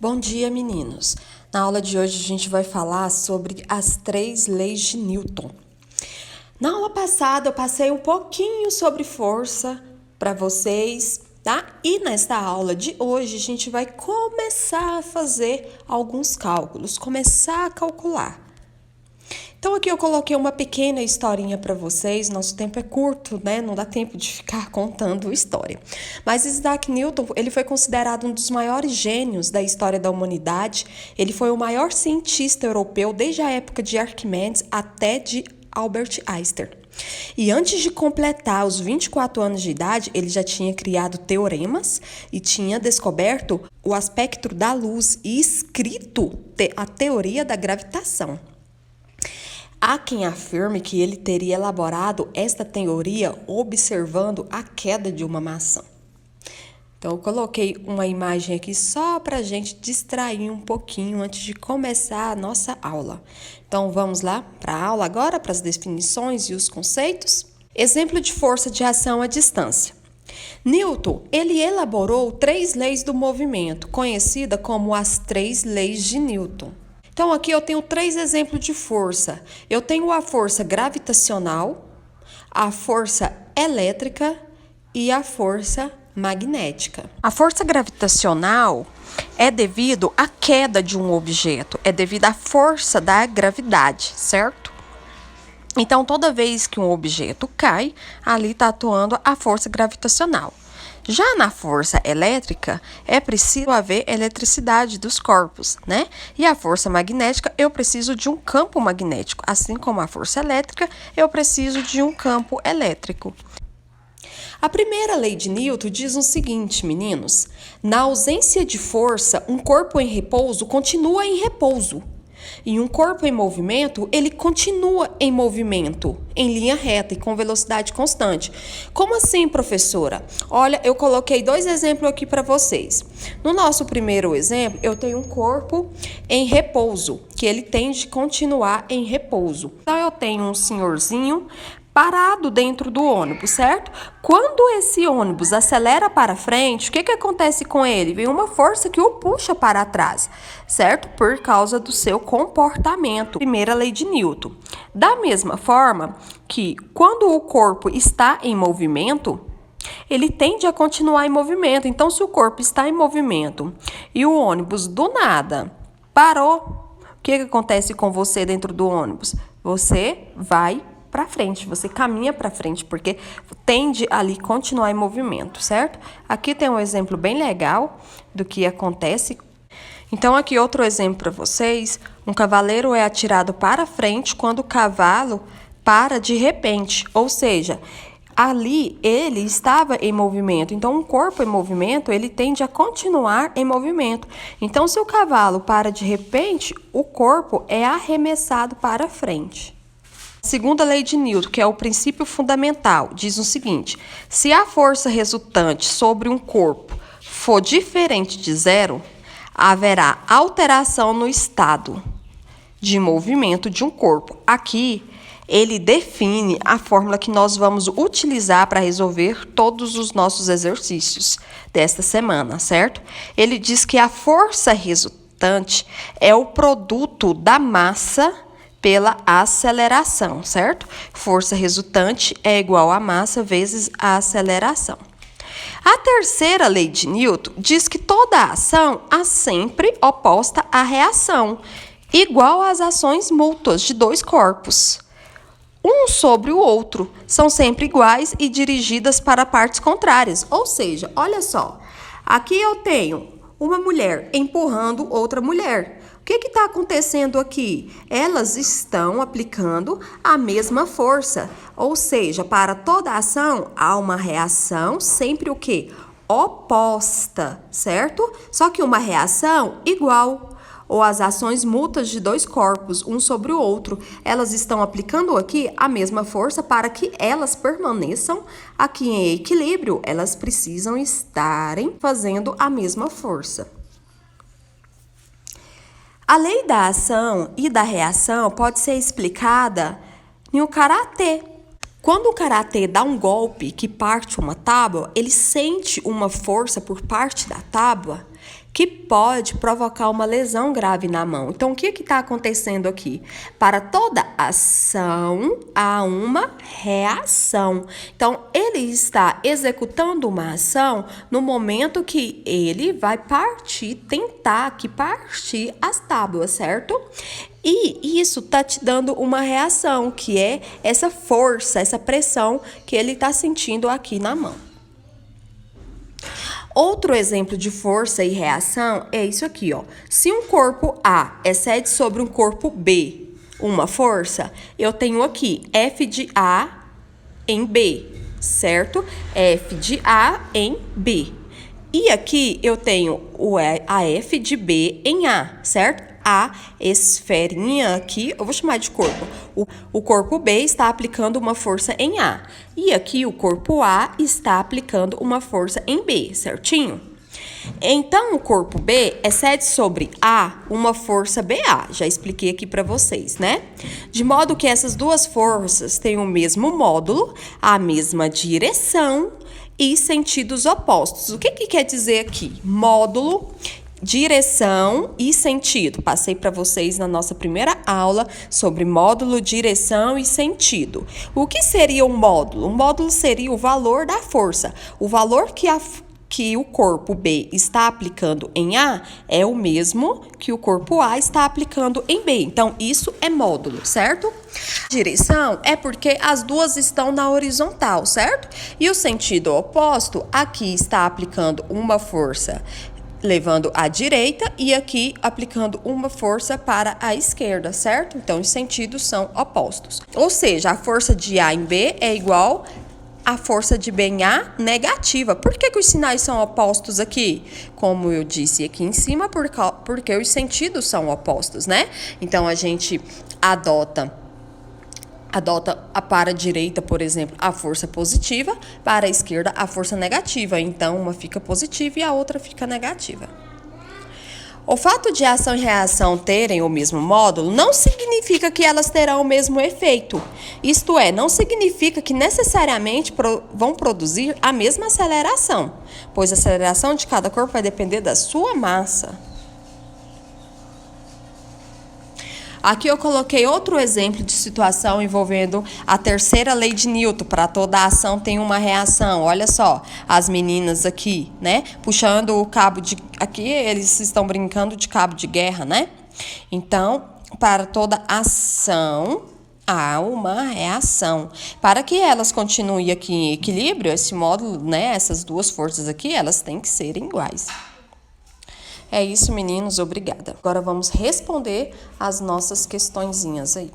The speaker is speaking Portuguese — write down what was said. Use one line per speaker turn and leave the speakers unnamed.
Bom dia, meninos! Na aula de hoje a gente vai falar sobre as 3 leis de Newton. Na aula passada eu passei um pouquinho sobre força para vocês, tá? E nesta aula de hoje a gente vai começar a fazer alguns cálculos, começar a calcular. Então aqui eu coloquei uma pequena historinha para vocês, nosso tempo é curto, né? Não dá tempo de ficar contando história. Mas Isaac Newton, ele foi considerado um dos maiores gênios da história da humanidade. Ele foi o maior cientista europeu desde a época de Arquimedes até de Albert Einstein. E antes de completar os 24 anos de idade, ele já tinha criado teoremas e tinha descoberto o aspecto da luz e escrito a teoria da gravitação. Há quem afirme que ele teria elaborado esta teoria observando a queda de uma maçã. Então, eu coloquei uma imagem aqui só para a gente distrair um pouquinho antes de começar a nossa aula. Então, vamos lá para a aula agora, para as definições e os conceitos. Exemplo de força de ação à distância. Newton, ele elaborou 3 leis do movimento, conhecida como as 3 leis de Newton. Então, aqui eu tenho 3 exemplos de força. Eu tenho a força gravitacional, a força elétrica e a força magnética. A força gravitacional é devido à queda de um objeto, é devido à força da gravidade, certo? Então, toda vez que um objeto cai, ali está atuando a força gravitacional. Já na força elétrica, é preciso haver eletricidade dos corpos, né? E a força magnética, eu preciso de um campo magnético. Assim como a força elétrica, eu preciso de um campo elétrico. A primeira lei de Newton diz o seguinte, meninos: na ausência de força, um corpo em repouso continua em repouso. E um corpo em movimento, ele continua em movimento, em linha reta e com velocidade constante. Como assim, professora? Olha, eu coloquei 2 exemplos aqui para vocês. No nosso primeiro exemplo, eu tenho um corpo em repouso, que ele tende a continuar em repouso. Então, eu tenho um senhorzinho parado dentro do ônibus, certo? Quando esse ônibus acelera para frente, o que acontece com ele? Vem uma força que o puxa para trás, certo? Por causa do seu comportamento. Primeira lei de Newton. Da mesma forma que quando o corpo está em movimento, ele tende a continuar em movimento. Então, se o corpo está em movimento e o ônibus do nada parou, o que acontece com você dentro do ônibus? Você vai para frente, você caminha para frente, porque tende ali continuar em movimento, certo? Aqui tem um exemplo bem legal do que acontece. Então, aqui outro exemplo para vocês. Um cavaleiro é atirado para frente quando o cavalo para de repente, ou seja, ali ele estava em movimento. Então, um corpo em movimento, ele tende a continuar em movimento. Então, se o cavalo para de repente, o corpo é arremessado para frente. Segunda lei de Newton, que é o princípio fundamental, diz o seguinte: se a força resultante sobre um corpo for diferente de zero, haverá alteração no estado de movimento de um corpo. Aqui, ele define a fórmula que nós vamos utilizar para resolver todos os nossos exercícios desta semana, certo? Ele diz que a força resultante é o produto da massa pela aceleração, certo? Força resultante é igual a massa vezes a aceleração. A terceira lei de Newton diz que toda ação é sempre oposta à reação, igual às ações mútuas de 2 corpos. Um sobre o outro, são sempre iguais e dirigidas para partes contrárias. Ou seja, olha só, aqui eu tenho uma mulher empurrando outra mulher. O que está acontecendo aqui? Elas estão aplicando a mesma força, ou seja, para toda ação há uma reação sempre o quê? Oposta, certo? Só que uma reação igual, ou as ações mútuas de 2 corpos, um sobre o outro, elas estão aplicando aqui a mesma força para que elas permaneçam aqui em equilíbrio, elas precisam estarem fazendo a mesma força. A lei da ação e da reação pode ser explicada no karatê. Quando o karatê dá um golpe que parte uma tábua, ele sente uma força por parte da tábua que pode provocar uma lesão grave na mão. Então, o que está acontecendo aqui? Para toda ação, há uma reação. Então, ele está executando uma ação no momento que ele vai tentar partir as tábuas, certo? E isso está te dando uma reação, que é essa força, essa pressão que ele está sentindo aqui na mão. Outro exemplo de força e reação é isso aqui, ó. Se um corpo A excede sobre um corpo B uma força, eu tenho aqui F de A em B, certo? F de A em B. E aqui eu tenho a F de B em A, certo? A esferinha aqui, eu vou chamar de corpo. O corpo B está aplicando uma força em A. E aqui o corpo A está aplicando uma força em B, certinho? Então, o corpo B excede sobre A uma força BA. Já expliquei aqui para vocês, né? De modo que essas duas forças têm o mesmo módulo, a mesma direção e sentidos opostos. O que quer dizer aqui? Módulo, direção e sentido. Passei para vocês na nossa primeira aula sobre módulo, direção e sentido. O que seria um módulo? Um módulo seria o valor da força. O valor que o corpo B está aplicando em A é o mesmo que o corpo A está aplicando em B. Então, isso é módulo, certo? Direção é porque as duas estão na horizontal, certo? E o sentido oposto, aqui está aplicando uma força levando à direita e aqui aplicando uma força para a esquerda, certo? Então, os sentidos são opostos. Ou seja, a força de A em B é igual a força de B em A negativa. Por que os sinais são opostos aqui? Como eu disse aqui em cima, porque os sentidos são opostos, né? Então, a gente adota para a direita, por exemplo, a força positiva, para a esquerda a força negativa. Então, uma fica positiva e a outra fica negativa. O fato de ação e reação terem o mesmo módulo não significa que elas terão o mesmo efeito. Isto é, não significa que necessariamente vão produzir a mesma aceleração, pois a aceleração de cada corpo vai depender da sua massa. Aqui eu coloquei outro exemplo de situação envolvendo a terceira lei de Newton. Para toda ação tem uma reação. Olha só, as meninas aqui, né? Puxando o cabo de... Aqui eles estão brincando de cabo de guerra, né? Então, para toda ação há uma reação. Para que elas continuem aqui em equilíbrio, esse módulo, né? Essas duas forças aqui, elas têm que ser iguais. É isso, meninos. Obrigada. Agora vamos responder as nossas questõezinhas aí.